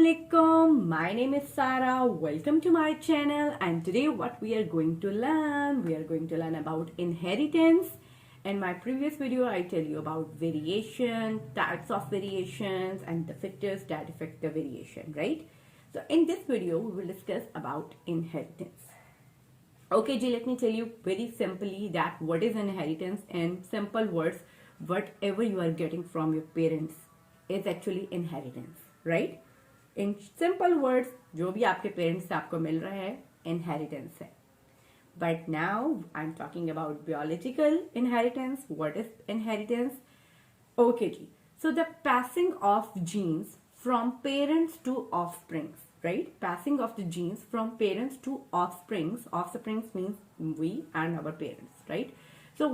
Assalamualaikum. My name is Sarah. Welcome to my channel. And today what we are going to learn about inheritance. In my previous video, I tell you about variation, types of variations, and the factors that affect the variation, right? So in this video, we will discuss about inheritance. Okay, Ji, let me tell you very simply that what is inheritance in simple words. Whatever you are getting from your parents is actually inheritance, right? In simple words जो भी आपके parents से आपको मिल रहा है inheritance है. But now I am talking about biological inheritance. What is inheritance? Okay जी. So the passing of genes from parents to offsprings, right? Passing of the genes from parents to offsprings. Offsprings means we and our parents, right? So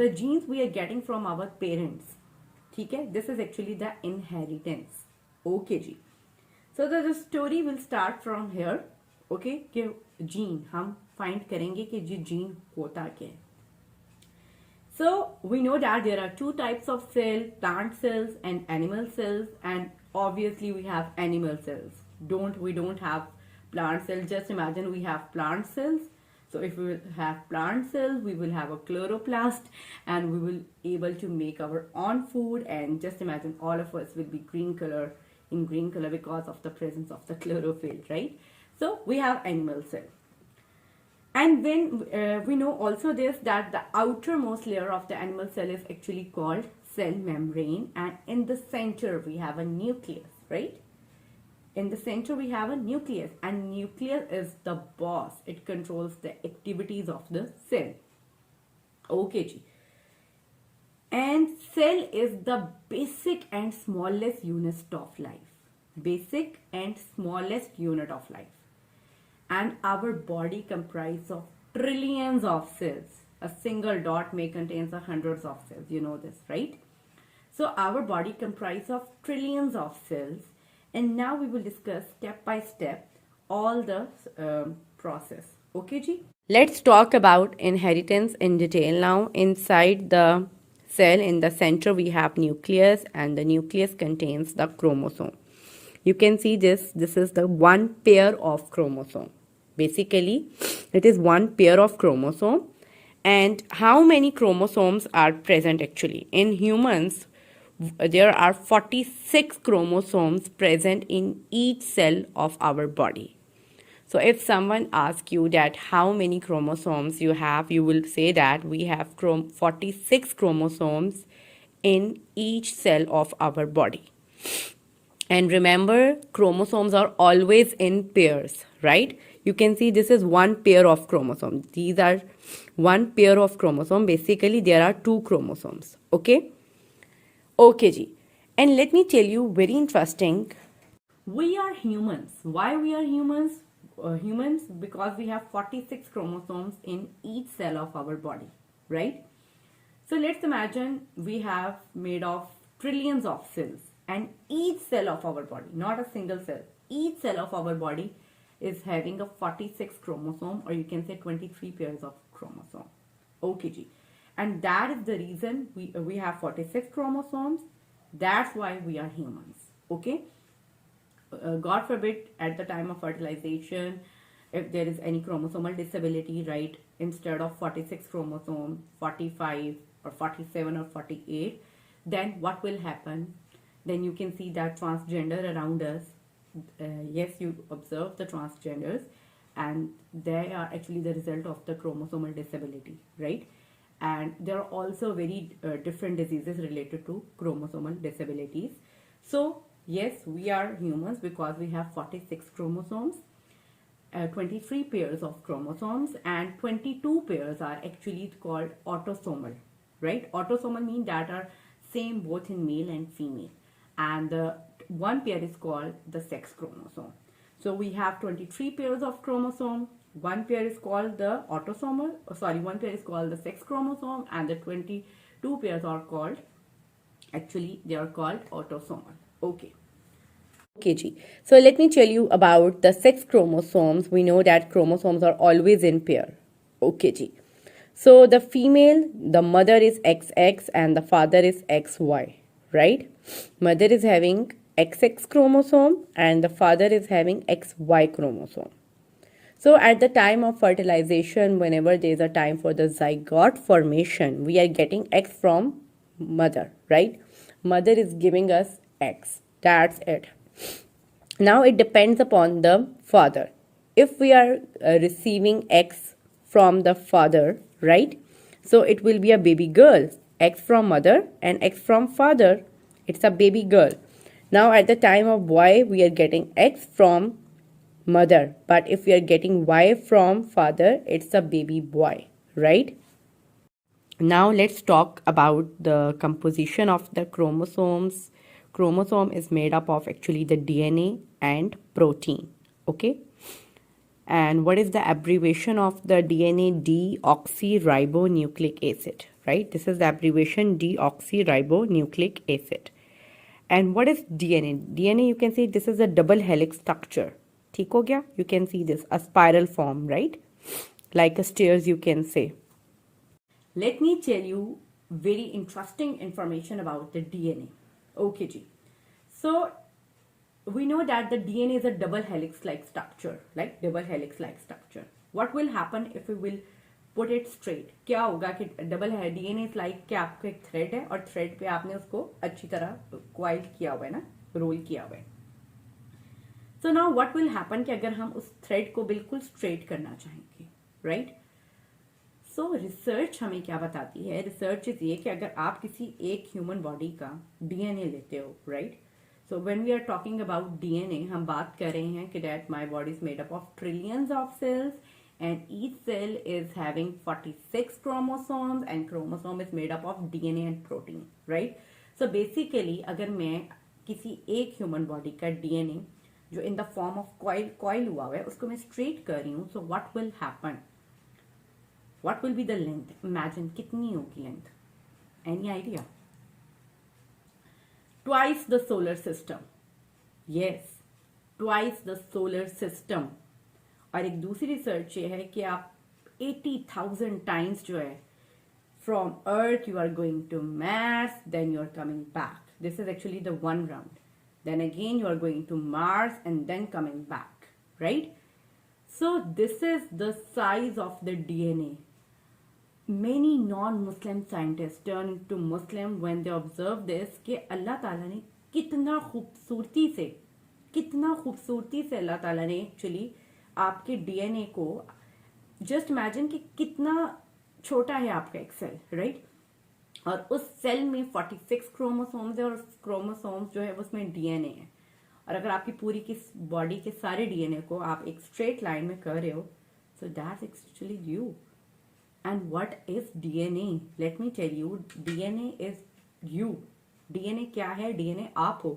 the genes we are getting from our parents, ठीक है, this is actually the inheritance. Okay ji. So the story will start from here. Okay, कि gene हम find करेंगे कि जी gene होता क्या है. So we know that there are two types of cell, plant cells and animal cells, and obviously we have animal cells. We don't have plant cells. Just imagine we have plant cells. So if we will have plant cells, we will have a chloroplast and we will able to make our own food. And just imagine all of us will be green color because of the presence of the chlorophyll, right? So we have animal cell. And then we know also this, that the outermost layer of the animal cell is actually called cell membrane, and in the center we have a nucleus, right? In the center we have a nucleus, and nucleus is the boss. It controls the activities of the cell. Okay ji. And cell is the basic and smallest unit of life. Basic and smallest unit of life. And our body comprises of trillions of cells. A single dot may contain hundreds of cells. You know this, right? So our body comprises of trillions of cells. And now we will discuss step by step all the process. Okay, ji? Let's talk about inheritance in detail now. Inside the cell, in the center, we have nucleus, and the nucleus contains the chromosome. You can see this is the one pair of chromosome. Basically, it is one pair of chromosome. And how many chromosomes are present actually? In humans, there are 46 chromosomes present in each cell of our body. So if someone asks you that how many chromosomes you have, you will say that we have 46 chromosomes in each cell of our body. And remember, chromosomes are always in pairs, right? You can see this is one pair of chromosomes. These are one pair of chromosomes. Basically, there are two chromosomes, okay? Okay, ji. And let me tell you very interesting. We are humans. Why we are humans? Humans because we have 46 chromosomes in each cell of our body, right? So let's imagine we have made of trillions of cells, and each cell of our body, not a single cell, each cell of our body is having a 46 chromosome, or you can say 23 pairs of chromosome. Okay, ji. And that is the reason we have 46 chromosomes. That's why we are humans. Okay. God forbid, at the time of fertilization, if there is any chromosomal disability, right, instead of 46 chromosome, 45 or 47 or 48, then what will happen? Then you can see that transgender around us. Yes, you observe the transgenders, and they are actually the result of the chromosomal disability, right? And there are also very different diseases related to chromosomal disabilities. So yes, we are humans because we have 46 chromosomes, 23 pairs of chromosomes, and 22 pairs are actually called autosomal, right? Autosomal means that are same both in male and female. And the one pair is called the sex chromosome. So we have 23 pairs of chromosome. One pair is called the autosomal, one pair is called the sex chromosome, and the 22 pairs are called, actually they are called autosomal. Okay. Okay, ji. So let me tell you about the sex chromosomes. We know that chromosomes are always in pair. Okay, ji. So the female, the mother is XX and the father is XY, right? Mother is having XX chromosome and the father is having XY chromosome. So at the time of fertilization, whenever there is a time for the zygote formation, we are getting X from mother, right? Mother is giving us X. That's it. Now it depends upon the father. If we are receiving X from the father, right? So it will be a baby girl. X from mother and X from father. It's a baby girl. Now at the time of Y, we are getting X from mother. But if we are getting Y from father, it's a baby boy, right? Now let's talk about the composition of the chromosomes. Chromosome is made up of actually the DNA and protein. Okay. And what is the abbreviation of the DNA? Deoxyribonucleic acid, right? This is the abbreviation deoxyribonucleic acid. And what is DNA? DNA, you can see this is a double helix structure. ठीक हो गया? You can see this, a spiral form, right? Like a stairs, you can say. Let me tell you very interesting information about the DNA. Okay, ji. So we know that the DNA is a double helix-like structure, like double helix-like structure. What will happen if we will put it straight? क्या होगा कि double है DNA is like कि आपका एक thread है और thread पे आपने उसको अच्छी तरह क्वाइल किया हुआ है ना, रोल किया हुआ है. So now what will happen कि अगर हम उस थ्रेड को बिल्कुल स्ट्रेट करना चाहेंगे, right? सो रिसर्च हमें क्या बताती है? रिसर्च इज ये कि अगर आप किसी एक ह्यूमन बॉडी का डीएनए लेते हो, right? So when we are talking about DNA, हम बात कर रहे हैं कि that my body is made up of trillions of cells and each cell is having 46 chromosomes and chromosome is made up of DNA and protein, right? So basically अगर मैं किसी एक ह्यूमन बॉडी का डीएनए जो in the form of coil हुआ है उसको मैं स्ट्रेट कर रही हूँ, so what will happen? What will be the length? Imagine कितनी होगी length? Any idea? Twice the solar system. Yes, twice the solar system. और एक दूसरी रिसर्च ये है कि आप 80,000 times जो है from Earth you are going to Mars, then you are coming back. This is actually the one round. Then again you are going to Mars and then coming back, right? So this is the size of the DNA. Many non-Muslim scientists turn into Muslim when they observe this कि अल्लाह ताला ने कितना खूबसूरती से अल्लाह ताला ने actually आपके DNA को, जस्ट इमेजिन कि कितना छोटा है आपका एक सेल, राइट? और उस सेल में 46 क्रोमोसोम्स है और क्रोमोसोम्स जो है उसमें डीएनए है. और अगर आपकी पूरी की बॉडी के सारे डीएनए को आप एक स्ट्रेट लाइन में कर रहे हो, so that's actually you. And what is DNA? Let me tell you, DNA is you. DNA क्या है? DNA आप हो.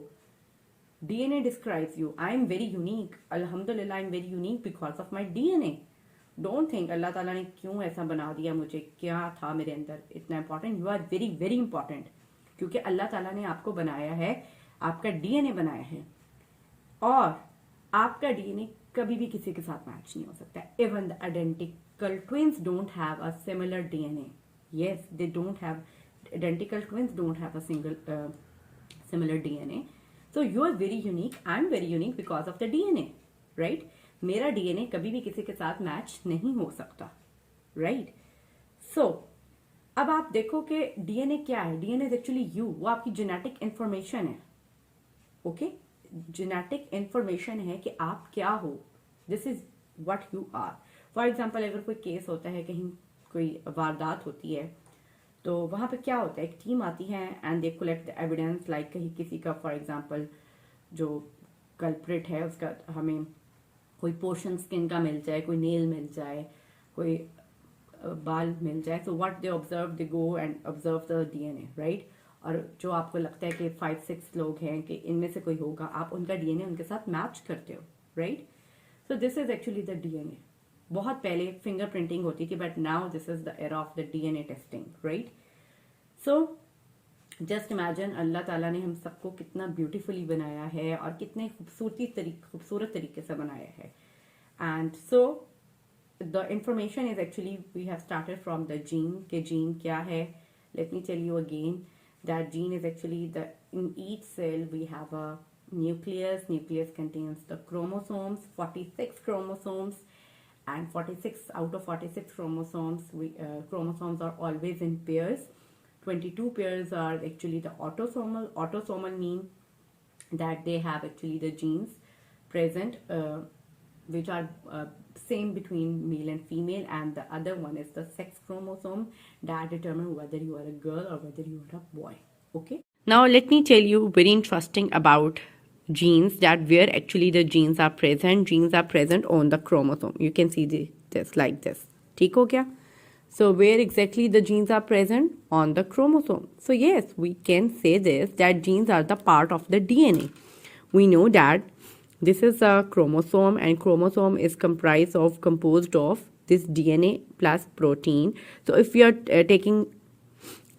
DNA describes you. I am very unique. Alhamdulillah, I am very unique because of my DNA. Don't think अल्लाह ताला ने क्यों ऐसा बना दिया मुझे, क्या था मेरे अंदर इतना important. You are very very important. क्योंकि अल्लाह ताला ने आपको बनाया है, आपका DNA बनाया है और आपका DNA कभी भी किसी के साथ मैच नहीं हो सकता. Even the identical twins don't have a similar DNA. Yes, they don't have, identical twins don't have a similar DNA. So you are very unique. I'm very unique because of the DNA, right? मेरा DNA कभी भी किसी के साथ match नहीं हो सकता, right? So अब आप देखो कि DNA क्या है? DNA is actually you. वो आपकी genetic information है, okay? जेनेटिक इंफॉर्मेशन है कि आप क्या हो. This is what you are. For example अगर कोई केस होता है, कहीं कोई वारदात होती है, तो वहां पे क्या होता है, एक टीम आती है and they collect the evidence. Like कहीं किसी का फॉर एग्जाम्पल जो कल्प्रिट है उसका हमें कोई पोर्शन स्किन का मिल जाए, कोई नेल मिल जाए, कोई बाल मिल जाए. So what they observe, they go and observe the DNA, right? और जो आपको लगता है कि 5-6 लोग हैं कि इनमें से कोई होगा, आप उनका डीएनए उनके साथ मैच करते हो, right? So this is actually the DNA. बहुत पहले फिंगर प्रिंटिंग होती थी, but now this is the era of the DNA testing, right? So just imagine अल्लाह ताला ने हम सबको कितना ब्यूटीफुली बनाया है और कितने खूबसूरत तरीके से बनाया है. And so the information is actually we have started from the gene. के जीन क्या है? Let me tell you again. That gene is actually in each cell we have a Nucleus contains the chromosomes, 46 chromosomes, and 46 out of 46 chromosomes, chromosomes are always in pairs. 22 pairs are actually the autosomal. Autosomal mean that they have actually the genes present, which are same between male and female, and the other one is the sex chromosome that determine whether you are a girl or whether you are a boy. Okay, now let me tell you very interesting about genes, that where actually the genes are present. Genes are present on the chromosome. You can see this like this. ठीक हो गया? So where exactly the genes are present? On the chromosome. So yes, we can say this, that genes are the part of the DNA. We know that this is a chromosome, and chromosome is composed of this DNA plus protein. So if we are taking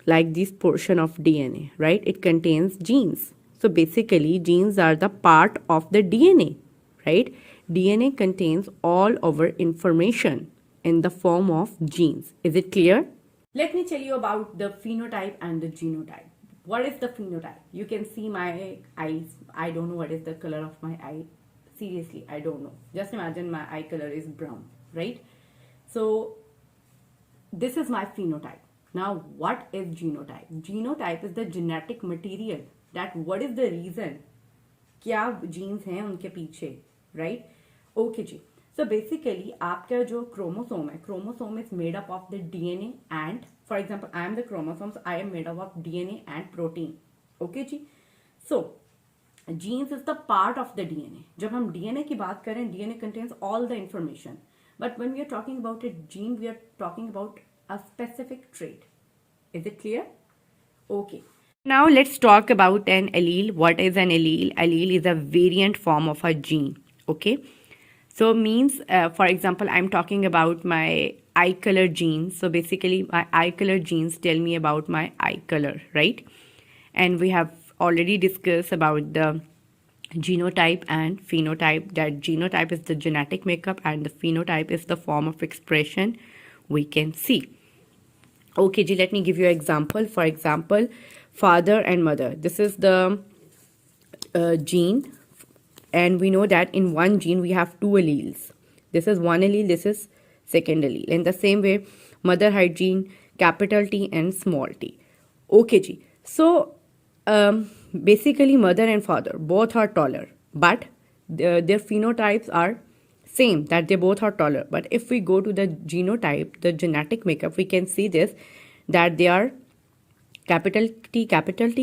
like this portion of DNA, right, it contains genes. So basically genes are the part of the DNA, right? DNA contains all our information in the form of genes. Is it clear? Let me tell you about the phenotype and the genotype. What is the phenotype? You can see my eyes. I don't know what is the color of my eye. Seriously, I don't know. Just imagine my eye color is brown, right? So this is my phenotype. Now, what is genotype? Genotype is the genetic material, that what is the reason क्या genes हैं उनके पीछे, right? Okay ji. So basically आपका जो chromosome है, chromosome is made up of the DNA and, for example, I am the chromosomes, I am made up of DNA and protein. Okay ji. So genes is the part of the DNA. जब हम DNA की बात करें, DNA contains all the information. But when we are talking about a gene, we are talking about a specific trait. Is it clear? Okay. Now let's talk about an allele. What is an allele? Allele is a variant form of a gene. Okay. So means, for example, I'm talking about my eye color genes. So basically my eye color genes tell me about my eye color, right? And we have already discussed about the genotype and phenotype, that genotype is the genetic makeup and the phenotype is the form of expression we can see. Okay ji, let me give you an example. For example, father and mother. This is the gene, and we know that in one gene we have two alleles. This is one allele, this is second allele. In the same way, mother had gene capital T and small t. Okay ji. So basically mother and father both are taller, but their phenotypes are same, that they both are taller. But if we go to the genotype, the genetic makeup, we can see this, that they are capital T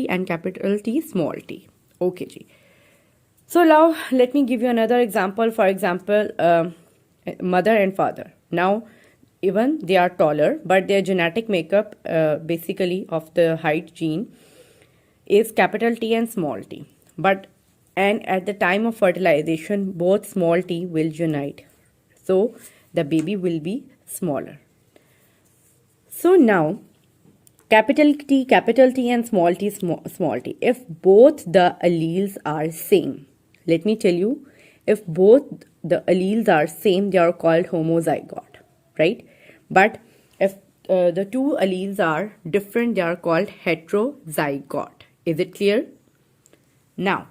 and capital T small t. Okay ji. So now let me give you another example. For example, mother and father. Now even they are taller, but their genetic makeup basically of the height gene is capital T and small t. And at the time of fertilization, both small t will unite. So the baby will be smaller. So now capital T and small t, small t. If both the alleles are same, let me tell you, if both the alleles are same, they are called homozygote, right? But if the two alleles are different, they are called heterozygote. Is it clear? Now,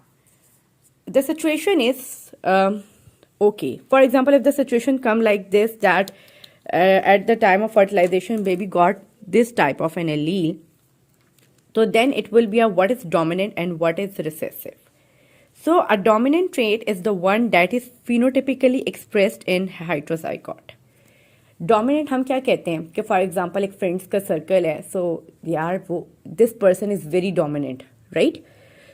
the situation is okay. For example, if the situation come like this, that at the time of fertilization, baby got this type of an allele, so then it will be a what is dominant and what is recessive. So a dominant trait is the one that is phenotypically expressed in heterozygote. Dominant हम क्या कहते हैं कि for example एक friends का circle है, so यार वो this person is very dominant, right?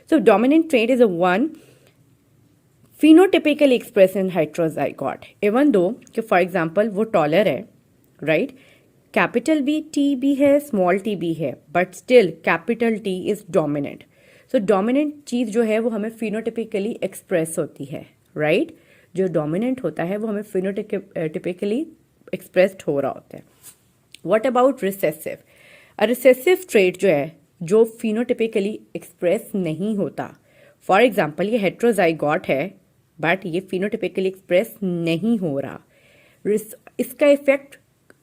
So dominant trait is a one phenotypically expressed in heterozygote, even though कि फॉर एग्जांपल वो टॉलर है, राइट? कैपिटल भी टी भी है, स्मॉल टी भी है, but still capital T is dominant. So dominant चीज़ जो है वो हमें फिनोटिपिकली एक्सप्रेस होती है, राइट? जो डोमिनेंट होता है वो हमें फिनोटिपिकली एक्सप्रेस्ड हो रहा होता है. What about recessive? A recessive trait जो है जो फिनोटिपिकली एक्सप्रेस नहीं होता, फॉर एग्जांपल ये हेट्रोजाइगोट है बट ये फिनोटिपिकली एक्सप्रेस नहीं हो रहा, इसका इफेक्ट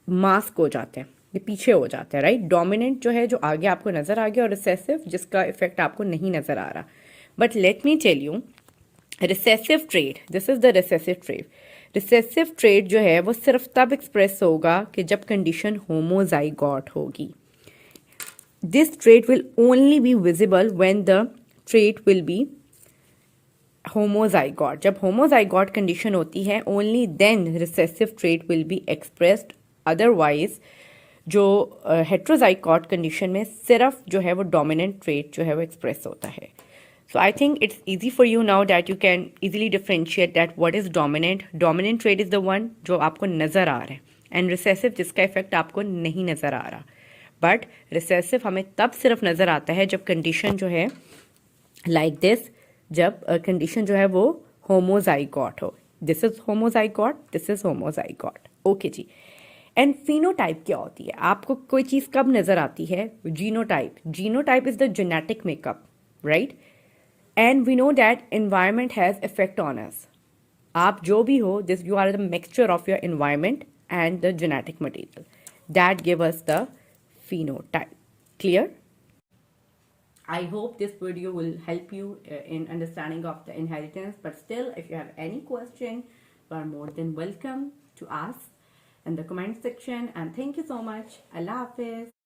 मास्क हो जाते हैं, ये पीछे हो जाता है, राइट? डोमिनेंट जो है जो आगे आपको नजर आ गया और रिसेसिव जिसका इफेक्ट आपको नहीं नजर आ रहा. But let me tell you, recessive trait, this is the recessive trait. Recessive trait जो है वो सिर्फ तब एक्सप्रेस होगा कि जब कंडीशन होमोजाइगॉट होगी. This trait will only be visible when the trait will be homozygote. जब होमोजाइगॉट कंडीशन होती है only then recessive trait will be expressed. Otherwise जो हेट्रोजाइगॉट कंडीशन में सिर्फ जो है वो डोमिनेंट ट्रेट जो है वो एक्सप्रेस होता है. So I think it's easy for you now that you can easily differentiate that what is dominant. Dominant trait is the one जो आपको नज़र आ रहा है and recessive जिसका इफेक्ट आपको नहीं नज़र आ रहा. But recessive हमें तब सिर्फ नज़र आता है जब कंडीशन जो है like this, जब कंडीशन जो है वो होमोजाइगॉट हो. This is homozygote, this is homozygote. Okay जी. एंड फिनोटाइप क्या होती है? आपको कोई चीज़ कब नज़र आती है? Genotype. Genotype is the genetic makeup, right? And we know that environment has effect on us. आप जो भी हो, this you are the mixture of your environment and the genetic material that give us the phenotype. Clear? I hope this video will help you in understanding of the inheritance. But still, if you have any question, you are more than welcome to ask in the comment section. And thank you so much. Allah Hafiz.